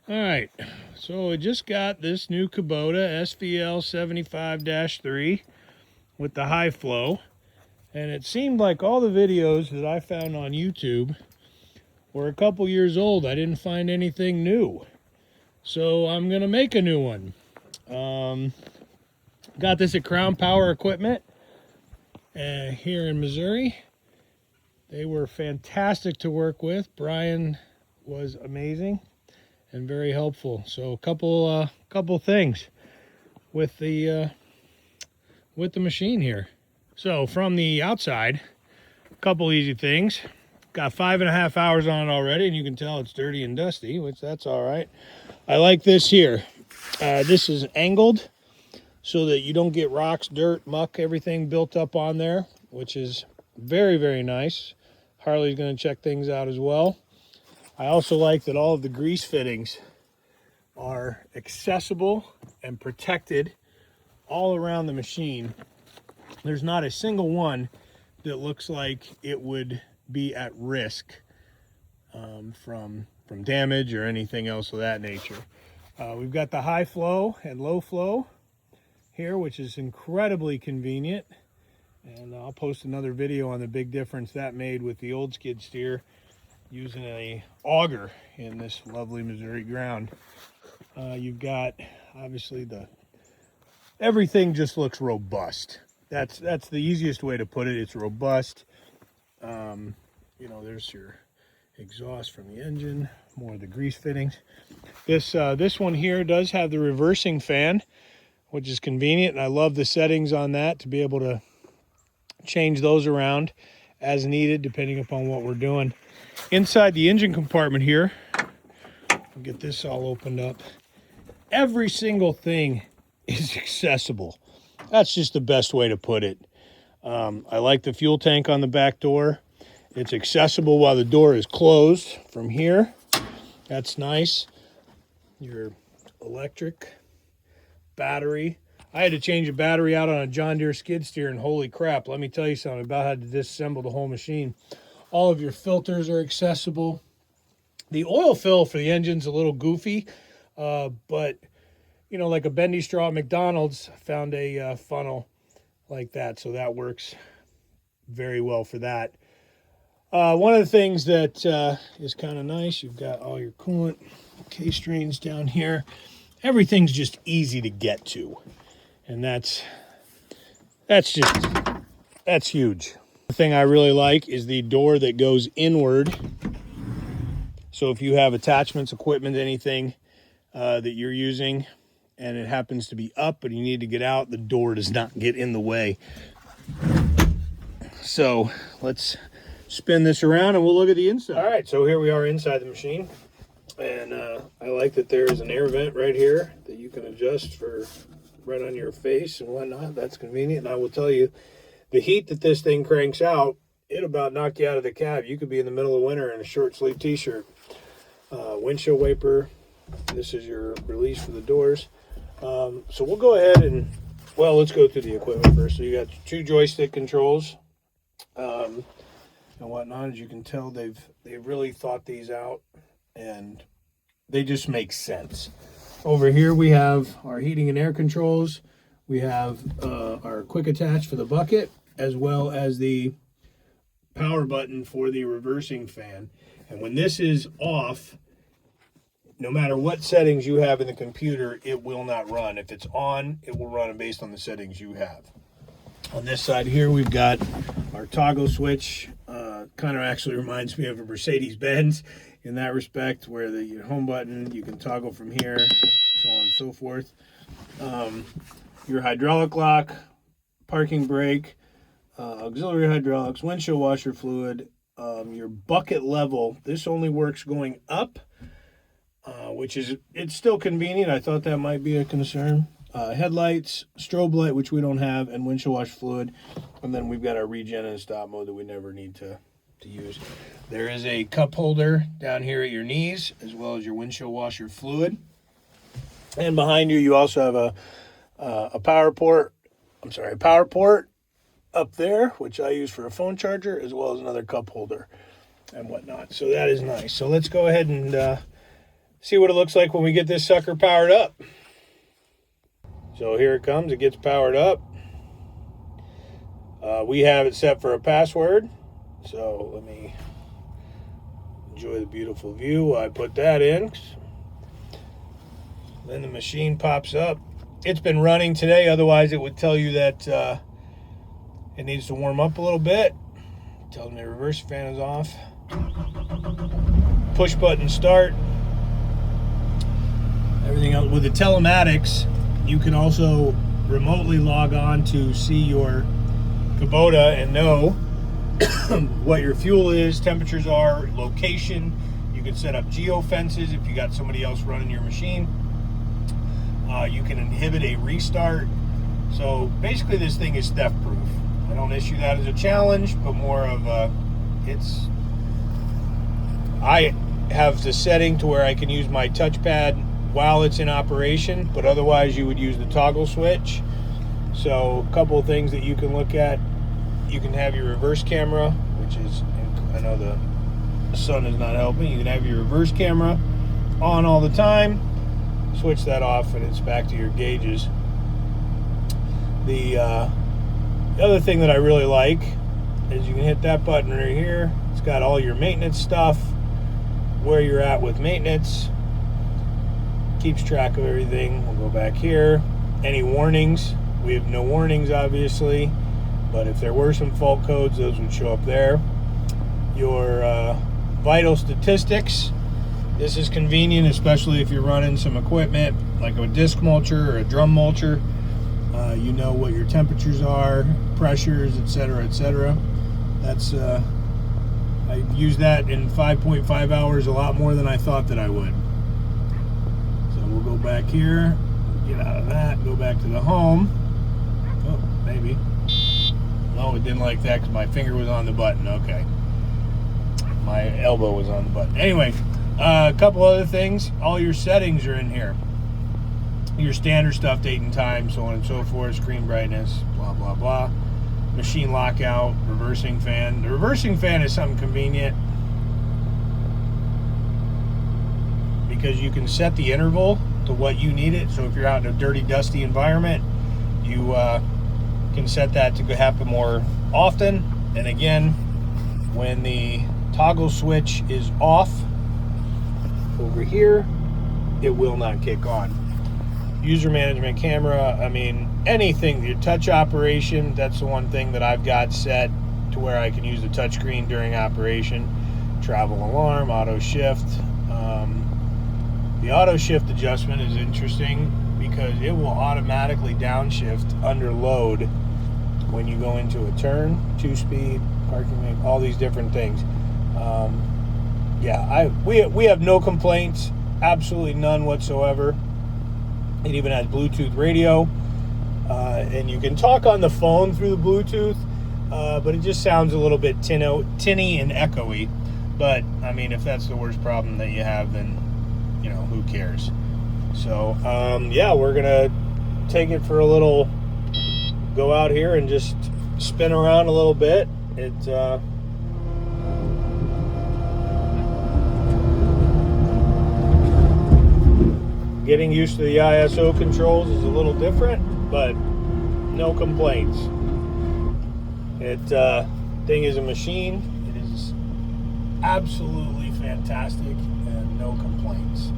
All right, so I just got this new Kubota SVL 75-3 with the high flow, and it seemed like all the videos that I found on YouTube were a couple years old. I didn't find anything new, so I'm gonna make a new one. Got this at Crown Power Equipment here in Missouri. They were fantastic to work with. Brian was amazing and very helpful. So a couple things with the machine here. So from the outside, a couple easy things. Got 5.5 hours on it already, and you can tell it's dirty and dusty, which that's all right. I like this here. This is angled so that you don't get rocks, dirt, muck, everything built up on there, which is very, very nice. Harley's going to check things out as well. I also like that all of the grease fittings are accessible and protected all around the machine. There's not a single one that looks like it would be at risk from damage or anything else of that nature. We've got the high flow and low flow here, which is incredibly convenient. And I'll post another video on the big difference that made with the old skid steer using a auger in this lovely Missouri ground. You've got obviously everything just looks robust. That's the easiest way to put it. It's robust. You know, there's your exhaust from the engine, more of the grease fittings. This one here does have the reversing fan, which is convenient, and I love the settings on that to be able to change those around as needed depending upon what we're doing. Inside the engine compartment here, I'll get this all opened up. Every single thing is accessible. That's just the best way to put it. I like the fuel tank on the back door. It's accessible while the door is closed from here. That's nice. Your electric battery. I had to change a battery out on a John Deere skid steer, and holy crap, let me tell you something about how to disassemble the whole machine. All of your filters are accessible. The oil fill for the engine's a little goofy, but you know, like a bendy straw at McDonald's, found a funnel like that, so that works very well for that. One of the things that is kind of nice, you've got all your coolant case drains down here. Everything's just easy to get to. And that's huge. The thing I really like is the door that goes inward. So if you have attachments, equipment, anything that you're using, and it happens to be up, but you need to get out, the door does not get in the way. So let's spin this around and we'll look at the inside. All right, so here we are inside the machine. And I like that there is an air vent right here that you can adjust for right on your face and whatnot. That's convenient. And I will tell you, the heat that this thing cranks out, it'll about knock you out of the cab. You could be in the middle of winter in a short sleeve t-shirt. Windshield wiper. This is your release for the doors. So we'll go ahead and, well, let's go through the equipment first. So you got 2 joystick controls and whatnot. As you can tell, they've really thought these out, and they just make sense. Over here we have our heating and air controls. We have our quick attach for the bucket, as well as the power button for the reversing fan. And when this is off, no matter what settings you have in the computer, it will not run. If it's on, it will run based on the settings you have. On this side here, we've got our toggle switch. Kind of actually reminds me of a Mercedes-Benz in that respect, where the home button, you can toggle from here, so on and so forth. Your hydraulic lock, parking brake, auxiliary hydraulics, windshield washer fluid, your bucket level. This only works going up, which is, it's still convenient. I thought that might be a concern. Headlights, strobe light, which we don't have, and windshield wash fluid. And then we've got our regen and stop mode that we never need to use. There is a cup holder down here at your knees, as well as your windshield washer fluid. And behind you, you also have a power port up there, which I use for a phone charger, as well as another cup holder and whatnot. So that is nice. So let's go ahead and see what it looks like when we get this sucker powered up. So here it comes, it gets powered up. We have it set for a password, so let me enjoy the beautiful view while I put that in. Then the machine pops up. It's been running today, otherwise it would tell you that it needs to warm up a little bit. It tells me reverse fan is off. Push button start. Everything else with the telematics, you can also remotely log on to see your Kubota and know what your fuel is, temperatures are, location. You can set up geo-fences if you got somebody else running your machine. You can inhibit a restart. So basically this thing is theft proof. I don't issue that as a challenge, but more of a, I have the setting to where I can use my touchpad while it's in operation, but otherwise you would use the toggle switch. So a couple of things that you can look at. You can have your reverse camera, which is, I know the sun is not helping. You can have your reverse camera on all the time. Switch that off and it's back to your gauges. The other thing that I really like is you can hit that button right here. It's got all your maintenance stuff, where you're at with maintenance. Keeps track of everything. We'll go back here. Any warnings? We have no warnings, obviously, but if there were some fault codes, those would show up there. Your vital statistics. This is convenient, especially if you're running some equipment like a disc mulcher or a drum mulcher. You know what your temperatures are, pressures, etc., etc. That's I use that in 5.5 hours a lot more than I thought that I would. So we'll go back here, get out of that, go back to the home. Oh, maybe. No, it didn't like that because my finger was on the button. Okay. My elbow was on the button. Anyway, a couple other things. All your settings are in here. Your standard stuff, date and time, so on and so forth, screen brightness, blah, blah, blah. Machine lockout, reversing fan. The reversing fan is something convenient because you can set the interval to what you need it. So if you're out in a dirty, dusty environment, you can set that to happen more often. And again, when the toggle switch is off over here, it will not kick on. User management camera, I mean, anything, your touch operation, that's the one thing that I've got set to where I can use the touchscreen during operation. Travel alarm, auto shift. The auto shift adjustment is interesting because it will automatically downshift under load when you go into a turn, 2-speed, parking, all these different things. Yeah, we have no complaints, absolutely none whatsoever. It even has Bluetooth radio, and you can talk on the phone through the Bluetooth, but it just sounds a little bit tinny and echoey. But I mean, if that's the worst problem that you have, then you know, who cares? So yeah, we're gonna take it for a little go out here and just spin around a little bit. Getting used to the ISO controls is a little different, but no complaints. Thing is a machine. It is absolutely fantastic and no complaints.